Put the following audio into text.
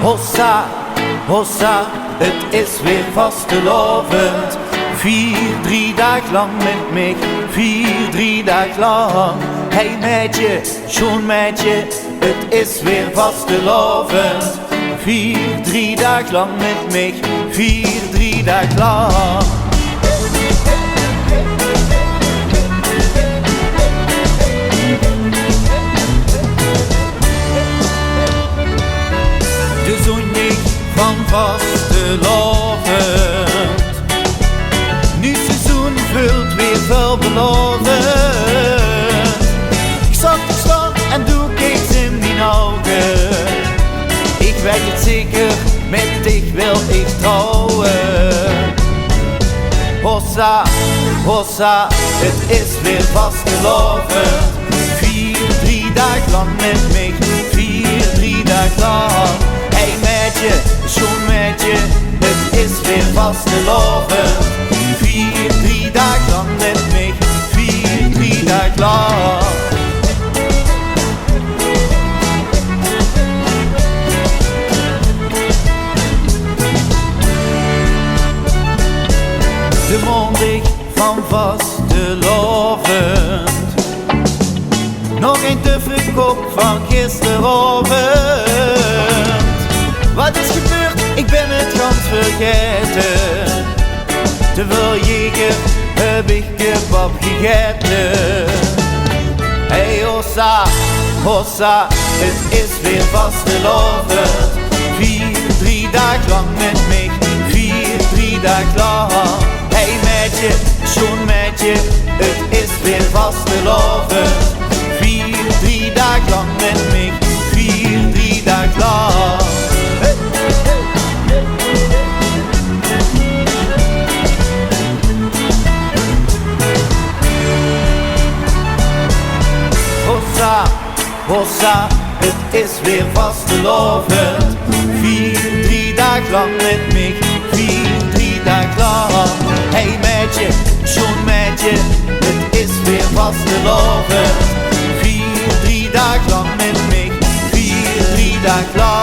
Hossa, hossa, het is weer vastelovend. 4-3 dagen lang met mij, 4-3 dagen lang. Hey meidje, schoon meidje, het is weer vastelovend. 4-3 dagen lang met mij, 4-3 dagen lang. De zonnig van vastelovend. Nu seizoen vult weer veelbelovend. Ik zat te staan en doe keeks in mijn ogen. Ik weet het zeker, met dich wil ik trouwen. Hossa, hossa, het is weer vastelovend. 4-3 dagen lang met mij, 4-3 dagen lang. Hey meidje, schoon meidje, het is weer vastelovend. 4-3 dagen lang met mij, 4-3 dagen lang. De mondig van vastelovend. Nog een te verkoop van gisteravond. Wat is gebeurd? Ik ben het gans vergeten. Te veel jeger heb ik kebab gegeten. Hey hossa, hossa, het is weer vastelovend. 4-3 dagen lang met mij, 4-3 dagen lang. Hey meidje, schoon meidje, het is weer vastelovend. 4-3 dagen lang met mij, 4-3 dagen lang. Hey. Hossa, hossa, het is weer vastelovend. 4-3 dagen lang met mij, 4-3 dagen lang. Hey meidje, schoon meidje, het is weer vastelovend. 4-3 dagen lang met mij, 4-3 dagen lang.